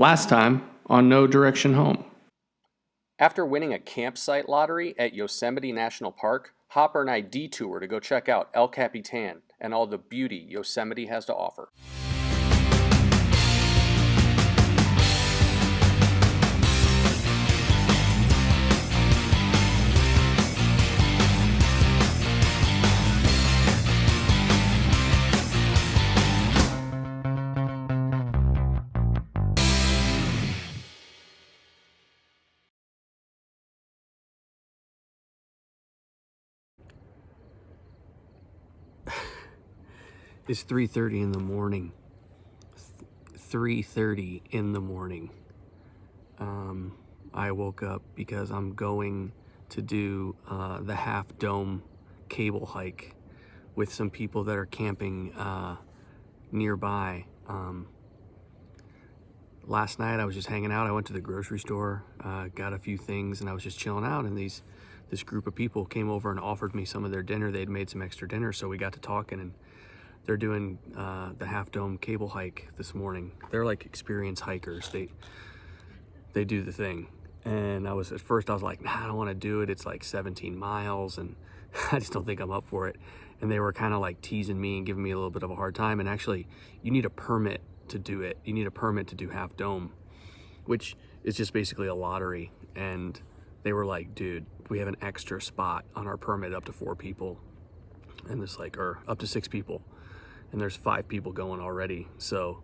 Last time on No Direction Home. After winning a campsite lottery at Yosemite National Park, Hopper and I detour to go check out El Capitan and all the beauty Yosemite has to offer. It's 3:30 in the morning. 3:30 in the morning. I woke up because I'm going to do the Half Dome cable hike with some people that are camping nearby. Last night I was just hanging out. I went to the grocery store, got a few things, and I was just chilling out, and this group of people came over and offered me some of their dinner. They'd made some extra dinner, so we got to talking, and they're doing the Half Dome cable hike this morning. They're like experienced hikers. They do the thing. And at first I was like, nah, I don't want to do it. It's like 17 miles and I just don't think I'm up for it. And they were kind of like teasing me and giving me a little bit of a hard time. And actually, you need a permit to do it. You need a permit to do Half Dome, which is just basically a lottery. And they were like, dude, we have an extra spot on our permit up to 4 people. And or up to 6 people. And there's 5 people going already. So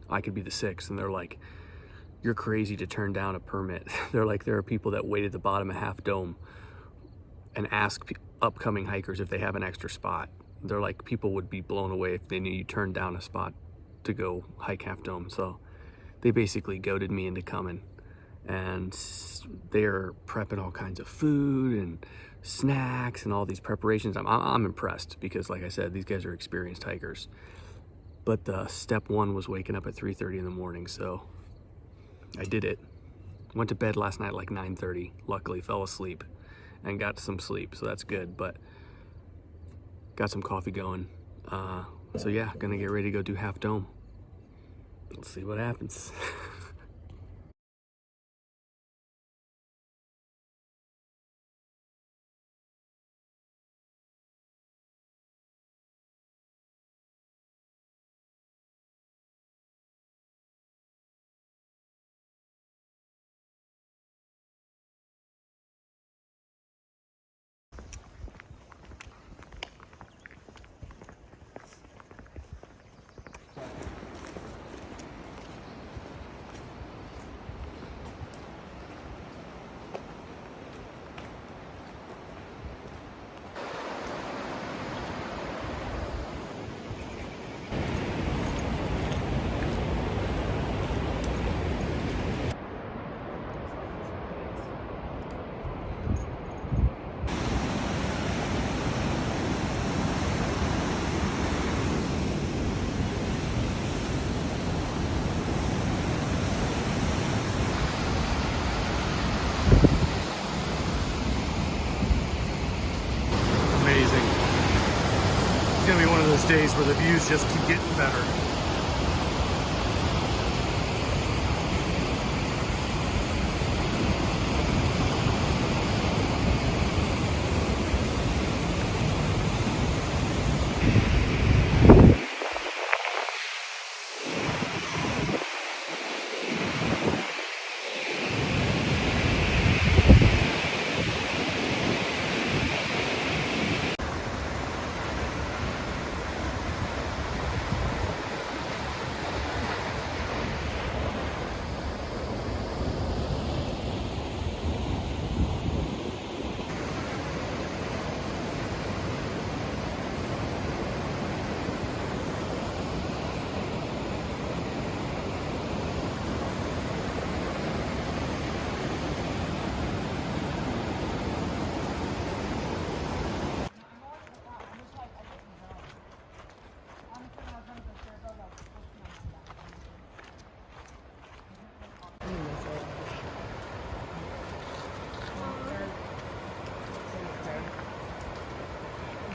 I could be the 6th. And they're like, you're crazy to turn down a permit. They're like, there are people that wait at the bottom of Half Dome and ask upcoming hikers if they have an extra spot. They're like, people would be blown away if they knew you turned down a spot to go hike Half Dome. So they basically goaded me into coming. And they're prepping all kinds of food and snacks and all these preparations. I'm impressed because, like I said, these guys are experienced hikers. But step 1 was waking up at 3:30 in the morning, so I did it. Went to bed last night like 9:30. Luckily, fell asleep and got some sleep, so that's good. But got some coffee going. So yeah, gonna get ready to go do Half Dome. Let's see what happens. Amazing. It's gonna be one of those days where the views just keep getting better.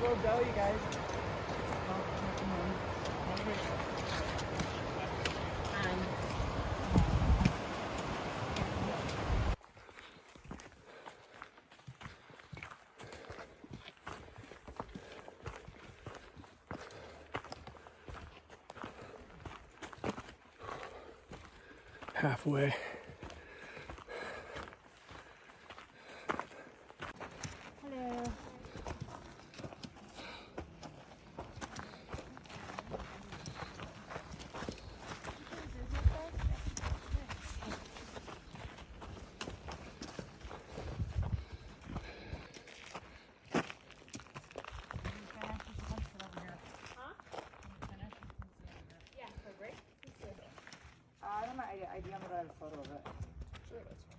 We'll go, you guys. halfway. Hello. I don't know. I do have a photo of it. Sure, that's fine.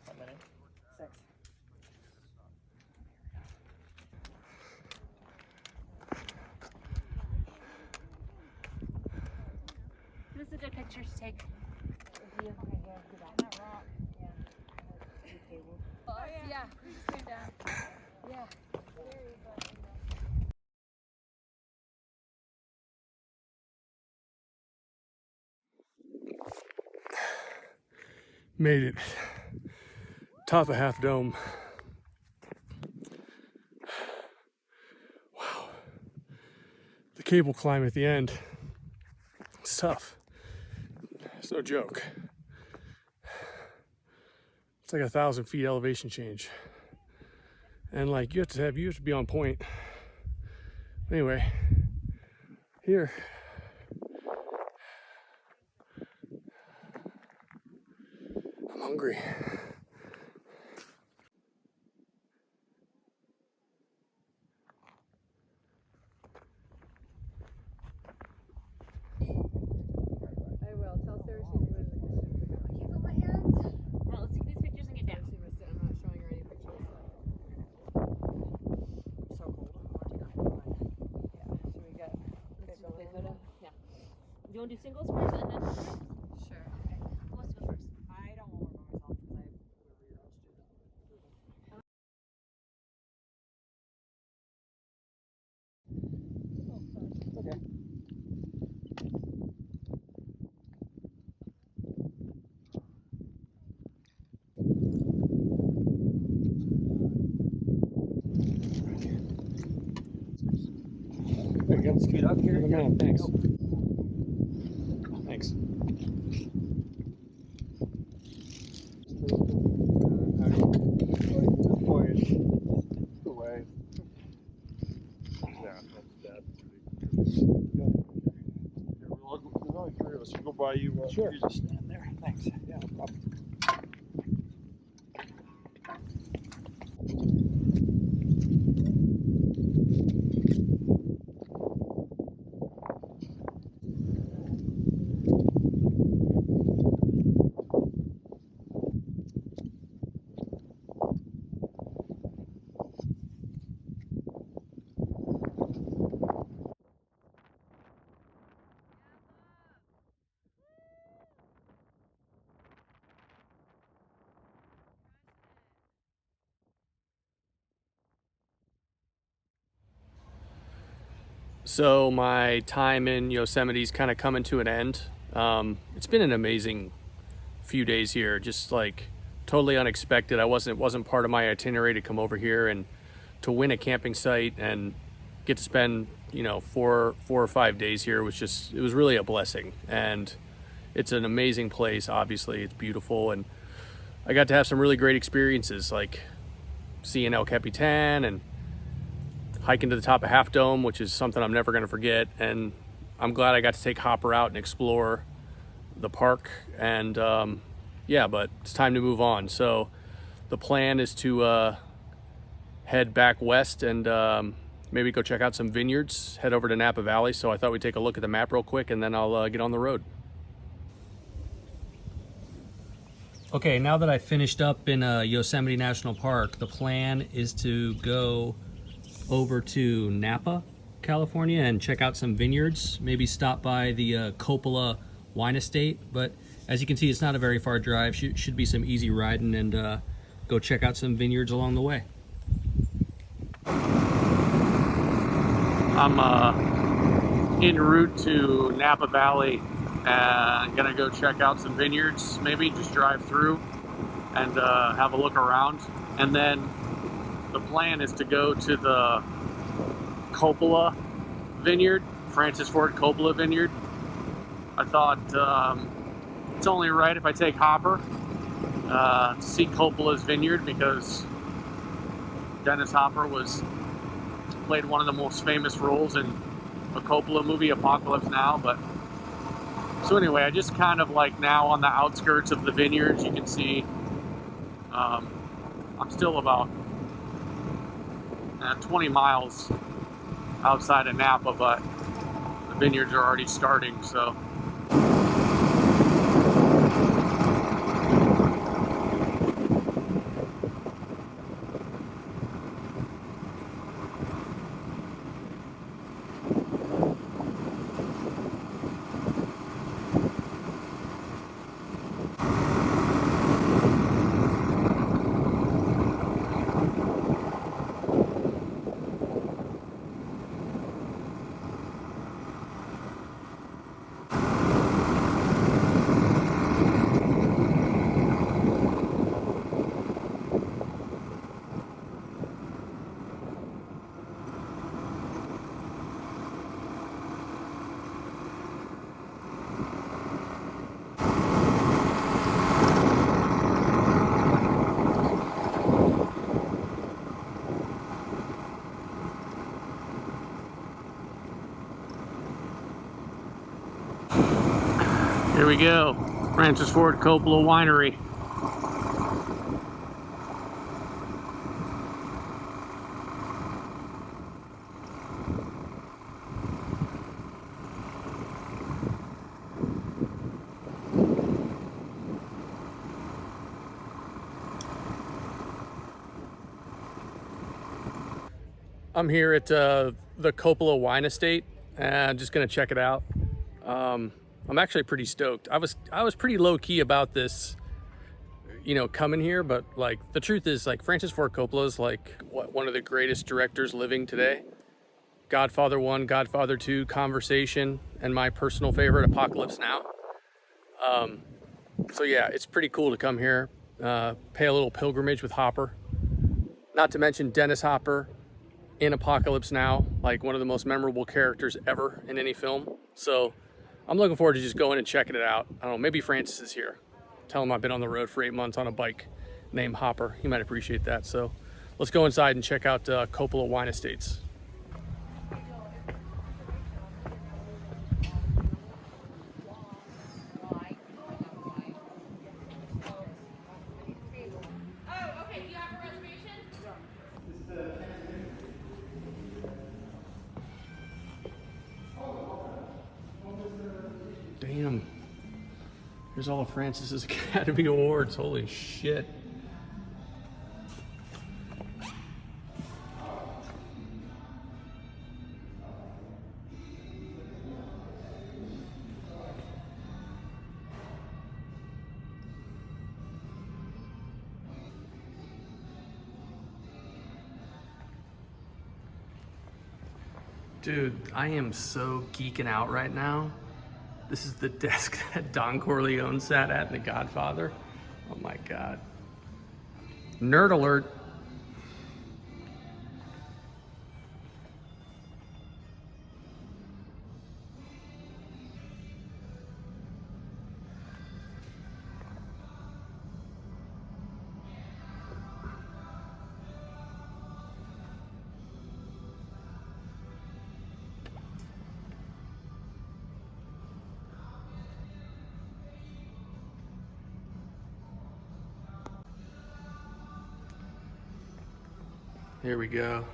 How many? 6. This is a good picture to take. Right here. That rock. Yeah. The table. Oh yeah. You just came down. Yeah. Made it. Top of Half Dome. Wow. The cable climb at the end. It's tough. It's no joke. It's like 1,000 feet elevation change. And like you have to be on point. Anyway, here. I'm hungry. I will. Tell Sarah she's really Can you put my hands? Alright, let's take these pictures and get down. She missed it. I'm not showing her any pictures. So cold. Yeah. Should we get Let's do a big photo. Yeah. Do you want to do singles first and then photos? Sure. Okay. Who wants to go first? I don't want to work on myself because I Okay. There you go. Speed up here. Yeah, thanks. Thanks. Away. Yeah, that's there's only 3 of us. We'll go by you. Sure. You just stand there. Thanks. Yeah, no problem. So my time in Yosemite's kind of coming to an end. It's been an amazing few days here, just like totally unexpected. It wasn't part of my itinerary to come over here and to win a camping site and get to spend 4 or 5 days here was it was really a blessing. And it's an amazing place. Obviously, it's beautiful, and I got to have some really great experiences, like seeing El Capitan and hiking to the top of Half Dome, which is something I'm never going to forget. And I'm glad I got to take Hopper out and explore the park. And yeah, but it's time to move on. So the plan is to head back west and maybe go check out some vineyards, head over to Napa Valley. So I thought we'd take a look at the map real quick, and then I'll get on the road. Okay, now that I finished up in Yosemite National Park, the plan is to go over to Napa, California, and check out some vineyards, maybe stop by the Coppola wine estate. But as you can see, it's not a very far drive. Should be some easy riding, and go check out some vineyards along the way. I'm en route to Napa Valley and gonna go check out some vineyards, maybe just drive through and have a look around. And then the plan is to go to the Coppola vineyard, Francis Ford Coppola vineyard. I thought It's only right if I take Hopper to see Coppola's vineyard, because Dennis Hopper played one of the most famous roles in a Coppola movie, Apocalypse Now. But so anyway, I just kind of like now on the outskirts of the vineyards. You can see I'm still about 20 miles outside of Napa, but the vineyards are already starting, so. Here we go, Francis Ford Coppola Winery. I'm here at the Coppola Wine Estate, and just gonna check it out. I'm actually pretty stoked. I was pretty low key about this, you know, coming here, but like the truth is, like, Francis Ford Coppola is like one of the greatest directors living today. Godfather 1, Godfather 2, Conversation, and my personal favorite, Apocalypse Now. So yeah, it's pretty cool to come here, pay a little pilgrimage with Hopper. Not to mention Dennis Hopper in Apocalypse Now, like one of the most memorable characters ever in any film. So I'm looking forward to just going and checking it out. I don't know, maybe Francis is here. Tell him I've been on the road for 8 months on a bike named Hopper. He might appreciate that. So let's go inside and check out Coppola Wine Estates. Damn. Here's all of Francis's Academy Awards. Holy shit. Dude, I am so geeking out right now. This is the desk that Don Corleone sat at in The Godfather. Oh my God. Nerd alert. Here we go.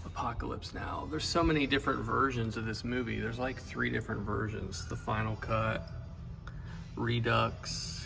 Apocalypse Now. There's so many different versions of this movie. There's like 3 different versions. The final cut, Redux.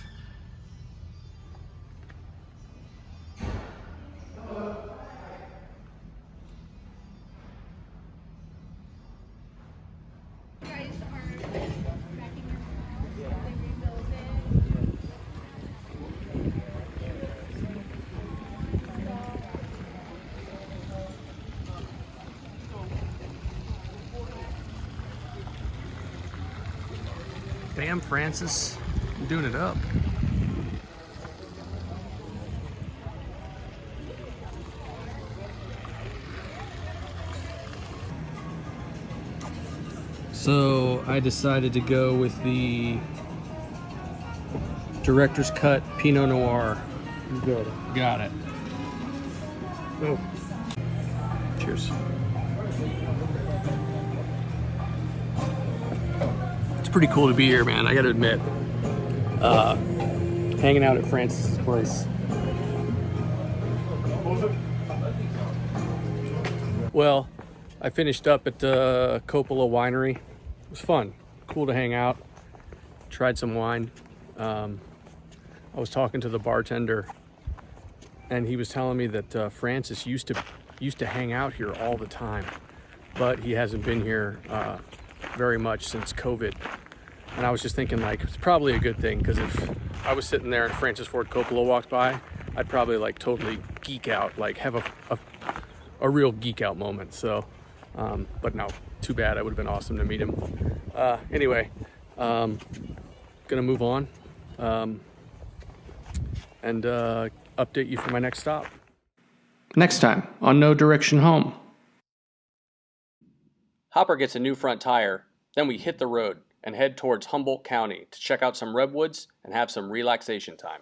Damn, Francis, I'm doing it up. So I decided to go with the Director's Cut Pinot Noir. You got it. Got it. Oh. Cheers. It's pretty cool to be here, man. I gotta admit. Hanging out at Francis' place. Well, I finished up at the Coppola winery. It was fun. Cool to hang out. Tried some wine. I was talking to the bartender, and he was telling me that Francis used to hang out here all the time, but he hasn't been here very much since COVID. And I was just thinking, like, it's probably a good thing, because if I was sitting there and Francis Ford Coppola walked by, I'd probably like totally geek out, like have a real geek out moment. So, but no, too bad. It would have been awesome to meet him. Anyway, gonna move on and update you for my next stop. Next time on No Direction Home. Hopper gets a new front tire, then we hit the road and head towards Humboldt County to check out some redwoods and have some relaxation time.